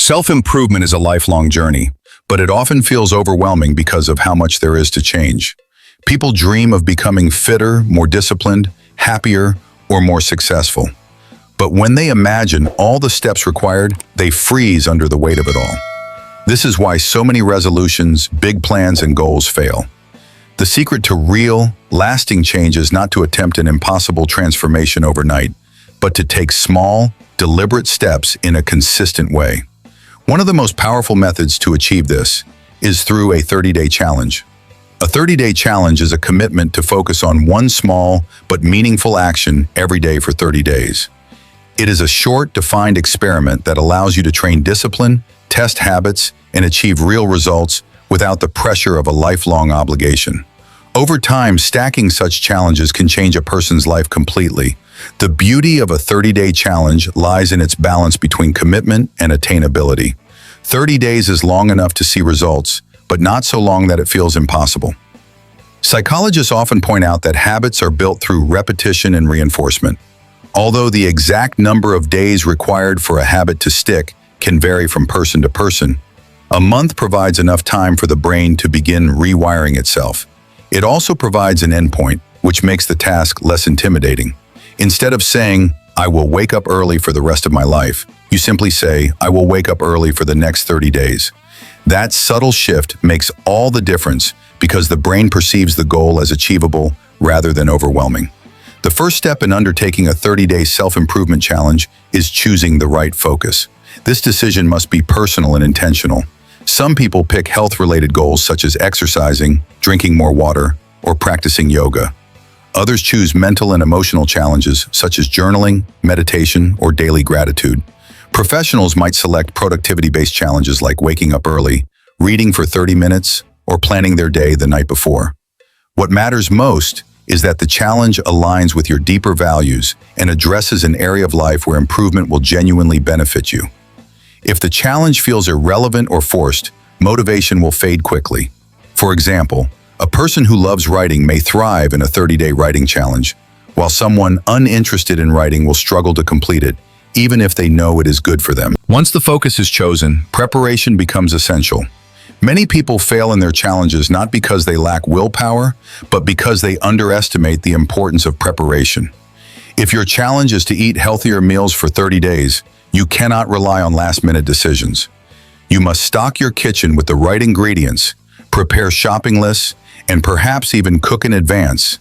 Self-improvement is a lifelong journey, but it often feels overwhelming because of how much there is to change. People dream of becoming fitter, more disciplined, happier, or more successful. But when they imagine all the steps required, they freeze under the weight of it all. This is why so many resolutions, big plans, and goals fail. The secret to real, lasting change is not to attempt an impossible transformation overnight, but to take small, deliberate steps in a consistent way. One of the most powerful methods to achieve this is through a 30-day challenge. A 30-day challenge is a commitment to focus on one small but meaningful action every day for 30 days. It is a short, defined experiment that allows you to train discipline, test habits, and achieve real results without the pressure of a lifelong obligation. Over time, stacking such challenges can change a person's life completely. The beauty of a 30-day challenge lies in its balance between commitment and attainability. 30 days is long enough to see results, but not so long that it feels impossible. Psychologists often point out that habits are built through repetition and reinforcement. Although the exact number of days required for a habit to stick can vary from person to person, a month provides enough time for the brain to begin rewiring itself. It also provides an endpoint, which makes the task less intimidating. Instead of saying, "I will wake up early for the rest of my life," you simply say, "I will wake up early for the next 30 days." That subtle shift makes all the difference because the brain perceives the goal as achievable rather than overwhelming. The first step in undertaking a 30-day self-improvement challenge is choosing the right focus. This decision must be personal and intentional. Some people pick health-related goals such as exercising, drinking more water, or practicing yoga. Others choose mental and emotional challenges such as journaling, meditation, or daily gratitude. Professionals might select productivity-based challenges like waking up early, reading for 30 minutes, or planning their day the night before. What matters most is that the challenge aligns with your deeper values and addresses an area of life where improvement will genuinely benefit you. If the challenge feels irrelevant or forced, motivation will fade quickly. For example, a person who loves writing may thrive in a 30-day writing challenge, while someone uninterested in writing will struggle to complete it, even if they know it is good for them. Once the focus is chosen, preparation becomes essential. Many people fail in their challenges not because they lack willpower, but because they underestimate the importance of preparation. If your challenge is to eat healthier meals for 30 days, you cannot rely on last-minute decisions. You must stock your kitchen with the right ingredients, prepare shopping lists, and perhaps even cook in advance.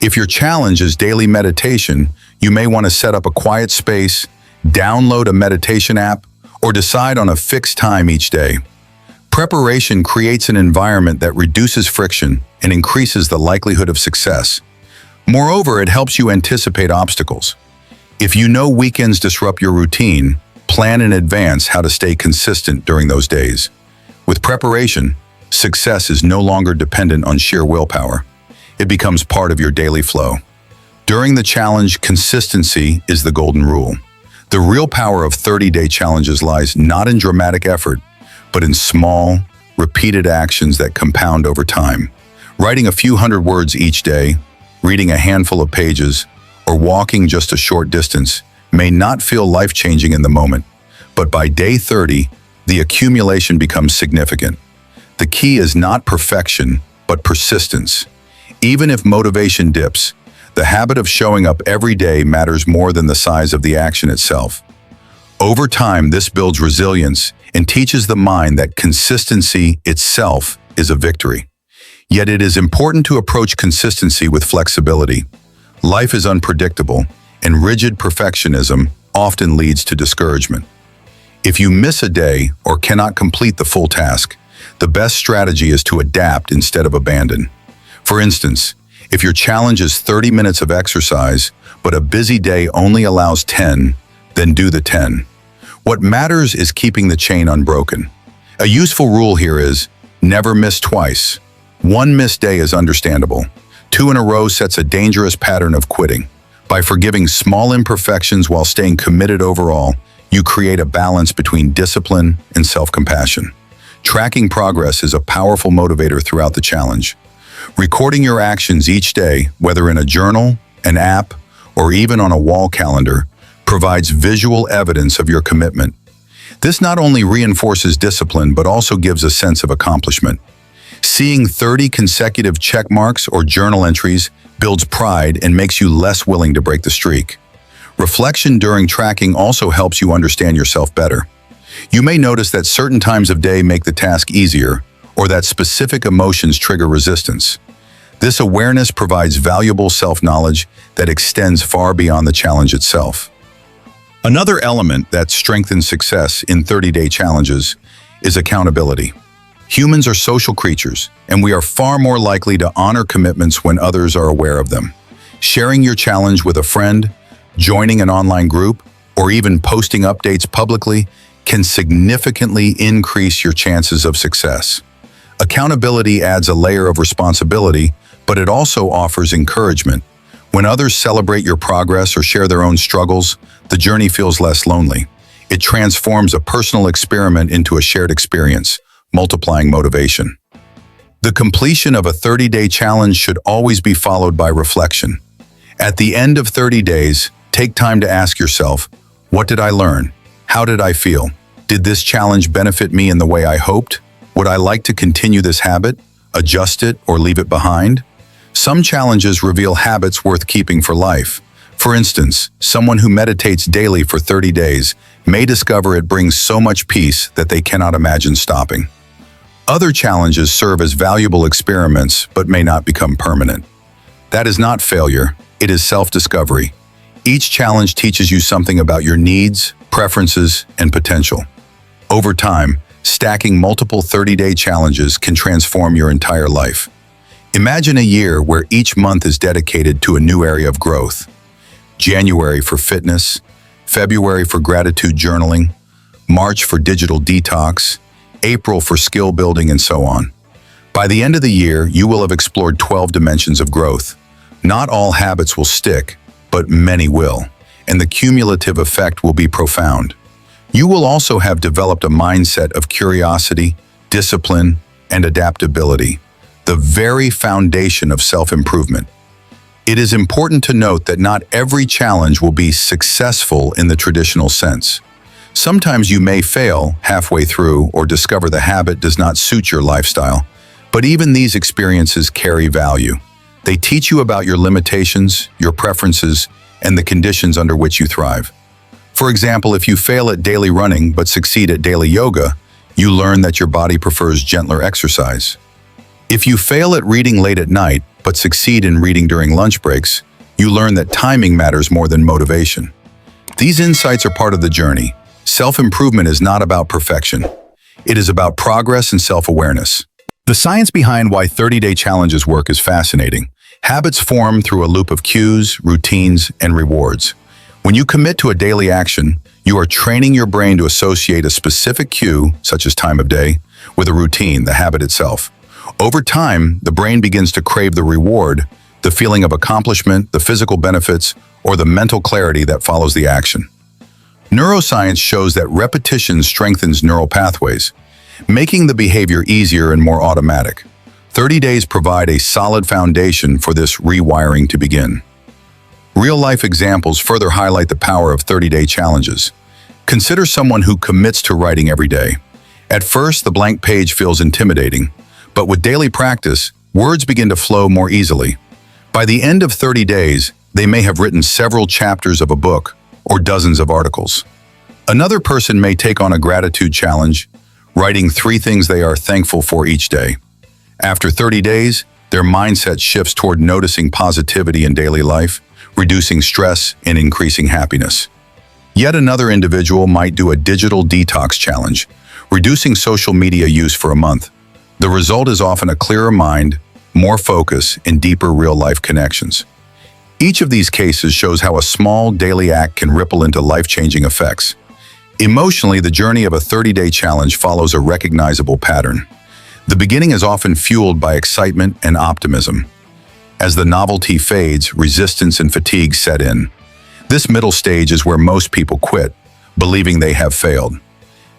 If your challenge is daily meditation, you may want to set up a quiet space, download a meditation app, or decide on a fixed time each day. Preparation creates an environment that reduces friction and increases the likelihood of success. Moreover, it helps you anticipate obstacles. If you know weekends disrupt your routine, plan in advance how to stay consistent during those days. With preparation, success is no longer dependent on sheer willpower. It becomes part of your daily flow. During the challenge, consistency is the golden rule. The real power of 30-day challenges lies not in dramatic effort, but in small, repeated actions that compound over time. Writing a few hundred words each day, reading a handful of pages, or walking just a short distance may not feel life-changing in the moment, but by day 30, the accumulation becomes significant. The key is not perfection, but persistence. Even if motivation dips, the habit of showing up every day matters more than the size of the action itself. Over time, this builds resilience and teaches the mind that consistency itself is a victory. Yet it is important to approach consistency with flexibility. Life is unpredictable, and rigid perfectionism often leads to discouragement. If you miss a day or cannot complete the full task, the best strategy is to adapt instead of abandon. For instance, if your challenge is 30 minutes of exercise, but a busy day only allows 10, then do the 10. What matters is keeping the chain unbroken. A useful rule here is, never miss twice. One missed day is understandable. 2 in a row sets a dangerous pattern of quitting. By forgiving small imperfections while staying committed overall, you create a balance between discipline and self-compassion. Tracking progress is a powerful motivator throughout the challenge. Recording your actions each day, whether in a journal, an app, or even on a wall calendar, provides visual evidence of your commitment. This not only reinforces discipline but also gives a sense of accomplishment. Seeing 30 consecutive check marks or journal entries builds pride and makes you less willing to break the streak. Reflection during tracking also helps you understand yourself better. You may notice that certain times of day make the task easier, or that specific emotions trigger resistance. This awareness provides valuable self-knowledge that extends far beyond the challenge itself. Another element that strengthens success in 30-day challenges is accountability. Humans are social creatures, and we are far more likely to honor commitments when others are aware of them. Sharing your challenge with a friend, joining an online group, or even posting updates publicly can significantly increase your chances of success. Accountability adds a layer of responsibility, but it also offers encouragement. When others celebrate your progress or share their own struggles, the journey feels less lonely. It transforms a personal experiment into a shared experience, multiplying motivation. The completion of a 30-day challenge should always be followed by reflection. At the end of 30 days, take time to ask yourself, what did I learn? How did I feel? Did this challenge benefit me in the way I hoped? Would I like to continue this habit, adjust it, or leave it behind? Some challenges reveal habits worth keeping for life. For instance, someone who meditates daily for 30 days may discover it brings so much peace that they cannot imagine stopping. Other challenges serve as valuable experiments but may not become permanent. That is not failure, it is self-discovery. Each challenge teaches you something about your needs, preferences, and potential. Over time, stacking multiple 30-day challenges can transform your entire life. Imagine a year where each month is dedicated to a new area of growth. January for fitness, February for gratitude journaling, March for digital detox, April for skill building, and so on. By the end of the year, you will have explored 12 dimensions of growth. Not all habits will stick, but many will, and the cumulative effect will be profound. You will also have developed a mindset of curiosity, discipline, and adaptability, the very foundation of self-improvement. It is important to note that not every challenge will be successful in the traditional sense. Sometimes you may fail halfway through or discover the habit does not suit your lifestyle, but even these experiences carry value. They teach you about your limitations, your preferences, and the conditions under which you thrive. For example, if you fail at daily running but succeed at daily yoga, you learn that your body prefers gentler exercise. If you fail at reading late at night but succeed in reading during lunch breaks, you learn that timing matters more than motivation. These insights are part of the journey. Self-improvement is not about perfection. It is about progress and self-awareness. The science behind why 30-day challenges work is fascinating. Habits form through a loop of cues, routines, and rewards. When you commit to a daily action, you are training your brain to associate a specific cue, such as time of day, with a routine, the habit itself. Over time, the brain begins to crave the reward, the feeling of accomplishment, the physical benefits, or the mental clarity that follows the action. Neuroscience shows that repetition strengthens neural pathways, making the behavior easier and more automatic. 30 days provide a solid foundation for this rewiring to begin. Real-life examples further highlight the power of 30-day challenges. Consider someone who commits to writing every day. At first, the blank page feels intimidating, but with daily practice, words begin to flow more easily. By the end of 30 days, they may have written several chapters of a book or dozens of articles. Another person may take on a gratitude challenge, writing 3 things they are thankful for each day. After 30 days, their mindset shifts toward noticing positivity in daily life, reducing stress, and increasing happiness. Yet another individual might do a digital detox challenge, reducing social media use for a month. The result is often a clearer mind, more focus, and deeper real-life connections. Each of these cases shows how a small daily act can ripple into life-changing effects. Emotionally, the journey of a 30-day challenge follows a recognizable pattern. The beginning is often fueled by excitement and optimism. As the novelty fades, resistance and fatigue set in. This middle stage is where most people quit, believing they have failed.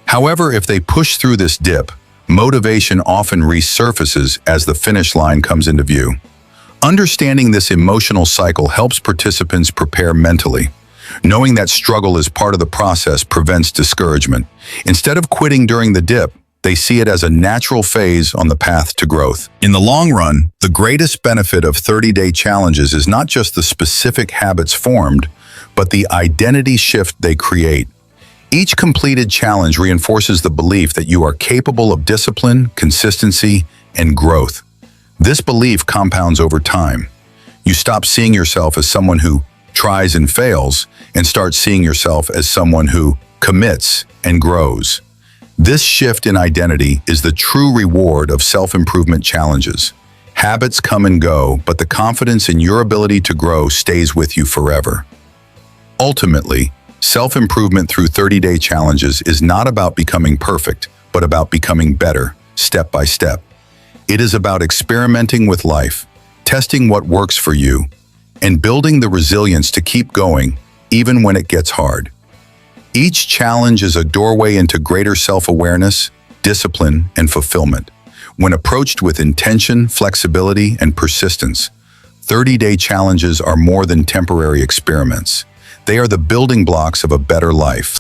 However, if they push through this dip, motivation often resurfaces as the finish line comes into view. Understanding this emotional cycle helps participants prepare mentally. Knowing that struggle is part of the process prevents discouragement Instead of quitting during the dip, they see it as a natural phase on the path to growth. In the long run, the greatest benefit of 30-day challenges is not just the specific habits formed, but the identity shift they create. Each completed challenge reinforces the belief that you are capable of discipline, consistency, and growth. This belief compounds over time. You stop seeing yourself as someone who tries and fails and start seeing yourself as someone who commits and grows. This shift in identity is the true reward of self-improvement challenges. Habits come and go, but the confidence in your ability to grow stays with you forever. Ultimately, self-improvement through 30-day challenges is not about becoming perfect, but about becoming better, step by step. It is about experimenting with life, testing what works for you, and building the resilience to keep going, even when it gets hard. Each challenge is a doorway into greater self-awareness, discipline, and fulfillment. When approached with intention, flexibility, and persistence, 30-day challenges are more than temporary experiments. They are the building blocks of a better life.